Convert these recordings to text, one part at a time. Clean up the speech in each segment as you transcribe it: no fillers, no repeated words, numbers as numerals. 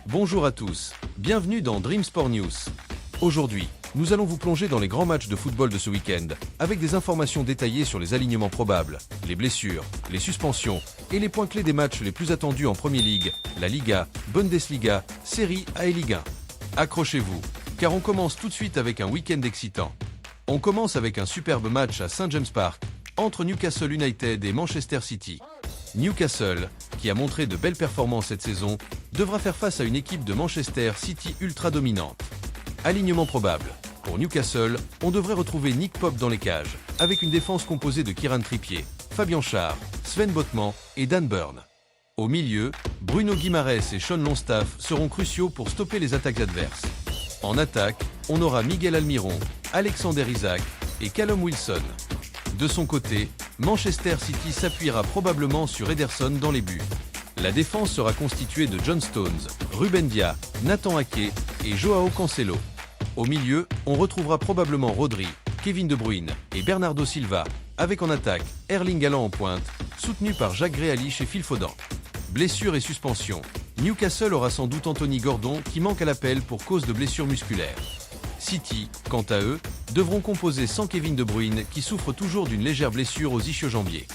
Bonjour à tous, bienvenue dans Dream Sport News. Aujourd'hui, nous allons vous plonger dans les grands matchs de football de ce week-end, avec des informations détaillées sur les alignements probables, les blessures, les suspensions et les points clés des matchs les plus attendus en Premier League, la Liga, Bundesliga, Serie A et Ligue 1. Accrochez-vous, car on commence tout de suite avec un week-end excitant. On commence avec un superbe match à St James Park, entre Newcastle United et Manchester City. Newcastle, qui a montré de belles performances cette saison, devra faire face à une équipe de Manchester City ultra dominante. Alignement probable. Pour Newcastle, on devrait retrouver Nick Pope dans les cages, avec une défense composée de Kieran Trippier, Fabian Schär, Sven Botman et Dan Burn. Au milieu, Bruno Guimaraes et Sean Longstaff seront cruciaux pour stopper les attaques adverses. En attaque, on aura Miguel Almiron, Alexander Isak et Callum Wilson. De son côté, Manchester City s'appuiera probablement sur Ederson dans les buts. La défense sera constituée de John Stones, Ruben Dia, Nathan Ake et Joao Cancelo. Au milieu, on retrouvera probablement Rodri, Kevin De Bruyne et Bernardo Silva, avec en attaque Erling Haaland en pointe, soutenu par Jack Grealish et Phil Foden. Blessures et suspensions. Newcastle aura sans doute Anthony Gordon qui manque à l'appel pour cause de blessures musculaires. City, quant à eux, devront composer sans Kevin De Bruyne qui souffre toujours d'une légère blessure aux ischio-jambiers.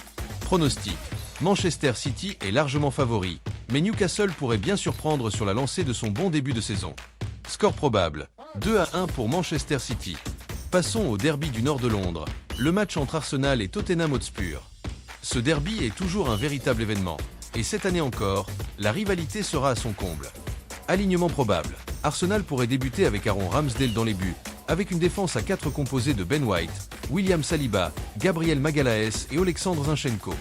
Pronostic. Manchester City est largement favori, mais Newcastle pourrait bien surprendre sur la lancée de son bon début de saison. Score probable, 2-1 pour Manchester City. Passons au derby du nord de Londres, le match entre Arsenal et Tottenham Hotspur. Ce derby est toujours un véritable événement, et cette année encore, la rivalité sera à son comble. Alignement probable. Arsenal pourrait débuter avec Aaron Ramsdale dans les buts, avec une défense à 4 composée de Ben White, William Saliba, Gabriel Magalhaes et Oleksandr Zinchenko.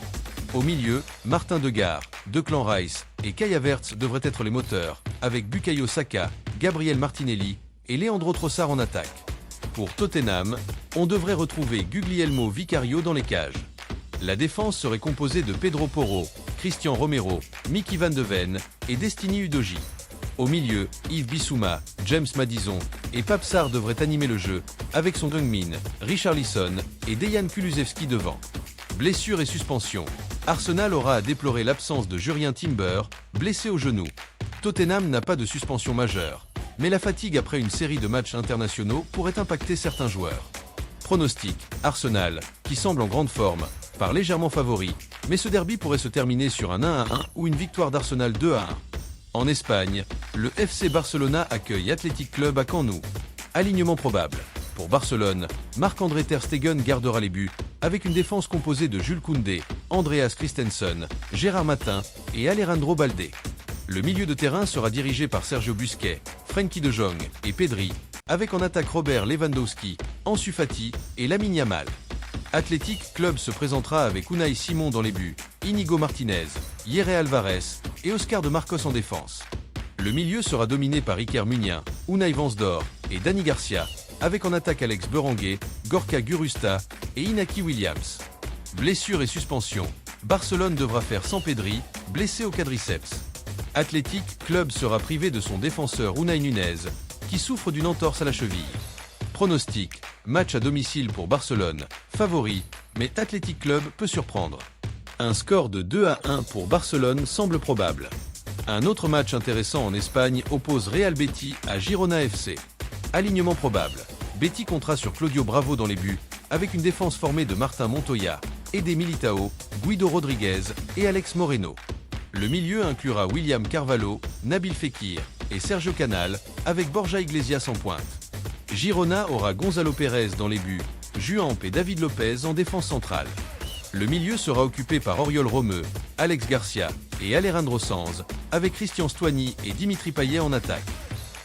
Au milieu, Martin Degar, Declan Rice et Kai Havertz devraient être les moteurs, avec Bukayo Saka, Gabriel Martinelli et Leandro Trossard en attaque. Pour Tottenham, on devrait retrouver Guglielmo Vicario dans les cages. La défense serait composée de Pedro Porro, Christian Romero, Mickey Van de Ven et Destiny Udogie. Au milieu, Yves Bissouma, James Maddison et Pape Sarr devraient animer le jeu, avec son Heung-min, Richarlison et Dejan Kulusevski devant. Blessures et suspensions. Arsenal aura à déplorer l'absence de Jurrien Timber, blessé au genou. Tottenham n'a pas de suspension majeure, mais la fatigue après une série de matchs internationaux pourrait impacter certains joueurs. Pronostic. Arsenal, qui semble en grande forme, part légèrement favori, mais ce derby pourrait se terminer sur un 1-1 ou une victoire d'Arsenal 2-1. En Espagne, le FC Barcelona accueille Athletic Club à Camp Nou. Alignement probable. Pour Barcelone, Marc-André Ter Stegen gardera les buts, avec une défense composée de Jules Koundé, Andreas Christensen, Gérard Matin et Alejandro Balde. Le milieu de terrain sera dirigé par Sergio Busquets, Frenkie de Jong et Pedri, avec en attaque Robert Lewandowski, Ansu Fati et Lamine Yamal. Athletic Club se présentera avec Unai Simon dans les buts, Inigo Martinez, Yerry Alvarez et Oscar de Marcos en défense. Le milieu sera dominé par Iker Muniain, Unai Vansdor et Dani Garcia, avec en attaque Alex Berenguer, Gorka Gurusta et Inaki Williams. Blessures et suspensions. Barcelone devra faire sans Pedri, blessé au quadriceps. Athletic Club sera privé de son défenseur Unai Nunez, qui souffre d'une entorse à la cheville. Pronostic. Match à domicile pour Barcelone, favori, mais Athletic Club peut surprendre. Un score de 2-1 pour Barcelone semble probable. Un autre match intéressant en Espagne oppose Real Betis à Girona FC. Alignement probable. Betis comptera sur Claudio Bravo dans les buts, avec une défense formée de Martin Montoya, Eder Militao, Guido Rodriguez et Alex Moreno. Le milieu inclura William Carvalho, Nabil Fekir et Sergio Canal, avec Borja Iglesias en pointe. Girona aura Gonzalo Pérez dans les buts, Juamp et David Lopez en défense centrale. Le milieu sera occupé par Oriol Romeu, Alex Garcia et Alejandro Sanz, avec Christian Stuani et Dimitri Payet en attaque.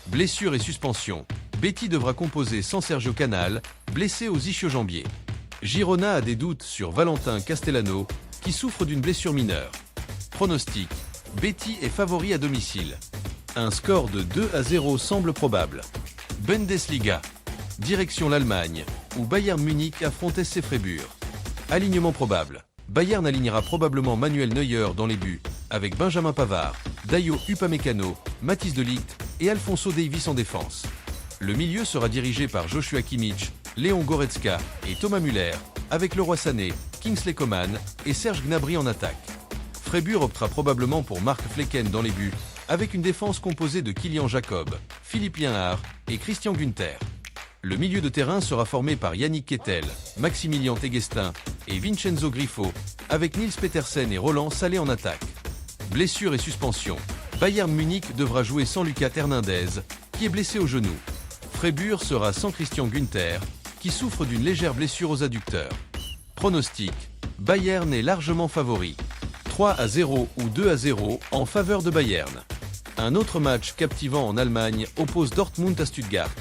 Blessures et suspensions. Betis devra composer sans Sergio Canal, blessé aux ischio-jambiers. Girona a des doutes sur Valentin Castellano, qui souffre d'une blessure mineure. Pronostic. Betis est favori à domicile. Un score de 2-0 semble probable. Bundesliga. Direction l'Allemagne, où Bayern Munich affronte SC Freiburg. Alignement probable. Bayern alignera probablement Manuel Neuer dans les buts, avec Benjamin Pavard, Dayo Upamecano, Mathis de Ligt et Alphonso Davies en défense. Le milieu sera dirigé par Joshua Kimmich, Léon Goretzka et Thomas Müller, avec Leroy Sané, Kingsley Coman et Serge Gnabry en attaque. Freiburg optera probablement pour Mark Flecken dans les buts, avec une défense composée de Kylian Jacob, Philippe Lienhard et Christian Günther. Le milieu de terrain sera formé par Yannick Kettel, Maximilien Tegestin et Vincenzo Grifo, avec Nils Petersen et Roland Salé en attaque. Blessures et suspension. Bayern Munich devra jouer sans Lucas Hernandez, qui est blessé au genou. Freiburg sera sans Christian Günther, qui souffre d'une légère blessure aux adducteurs. Pronostic. Bayern est largement favori. 3-0 ou 2-0 en faveur de Bayern. Un autre match captivant en Allemagne oppose Dortmund à Stuttgart.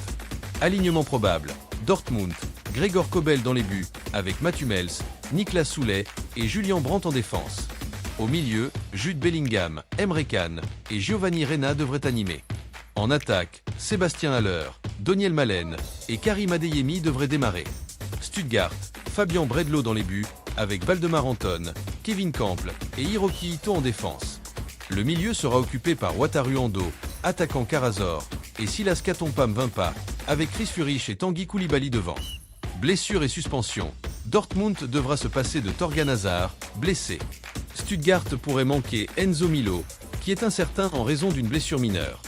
Alignement probable. Dortmund, Gregor Kobel dans les buts, avec Matthew Mels, Niklas Soulé et Julian Brandt en défense. Au milieu, Jude Bellingham, Emre Can et Giovanni Reina devraient animer. En attaque, Sébastien Haller, Daniel Malen et Karim Adeyemi devraient démarrer. Stuttgart, Fabian Bredlow dans les buts, avec Valdemar Anton, Kevin Campbell et Hiroki Ito en défense. Le milieu sera occupé par Wataru Ando, attaquant Karazor, et Silas Katompam Vimpa, avec Chris Führich et Tanguy Koulibaly devant. Blessures et suspension. Dortmund devra se passer de Torgan Hazard, blessé. Stuttgart pourrait manquer Enzo Milo, qui est incertain en raison d'une blessure mineure.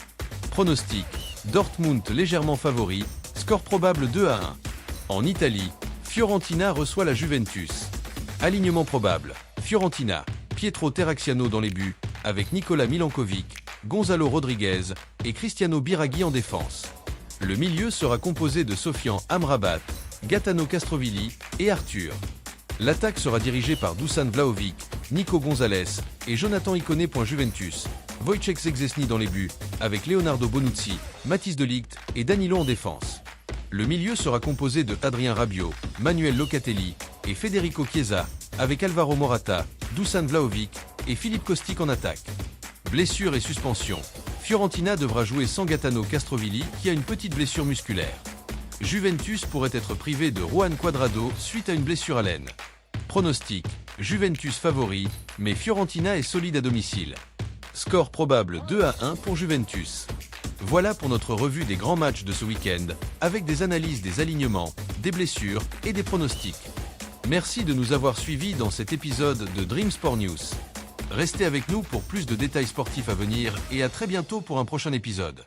Pronostic. Dortmund légèrement favori, score probable 2-1. En Italie, Fiorentina reçoit la Juventus. Alignement probable. Fiorentina, Pietro Terraxiano dans les buts, avec Nicolas Milankovic, Gonzalo Rodriguez et Cristiano Biraghi en défense. Le milieu sera composé de Sofian Amrabat, Gaetano Castrovilli et Arthur. L'attaque sera dirigée par Dusan Vlahovic, Nico Gonzalez et Jonathan Iconé. Juventus, Wojciech Szczesny dans les buts, avec Leonardo Bonucci, Mathis de Ligt et Danilo en défense. Le milieu sera composé de Adrien Rabiot, Manuel Locatelli et Federico Chiesa, avec Alvaro Morata, Dusan Vlahovic et Philippe Kostic en attaque. Blessures et suspension. Fiorentina devra jouer sans Gaetano Castrovilli qui a une petite blessure musculaire. Juventus pourrait être privé de Juan Cuadrado suite à une blessure à l'aine. Pronostic. Juventus favori, mais Fiorentina est solide à domicile. Score probable 2-1 pour Juventus. Voilà pour notre revue des grands matchs de ce week-end, avec des analyses des alignements, des blessures et des pronostics. Merci de nous avoir suivis dans cet épisode de Dream Sport News. Restez avec nous pour plus de détails sportifs à venir et à très bientôt pour un prochain épisode.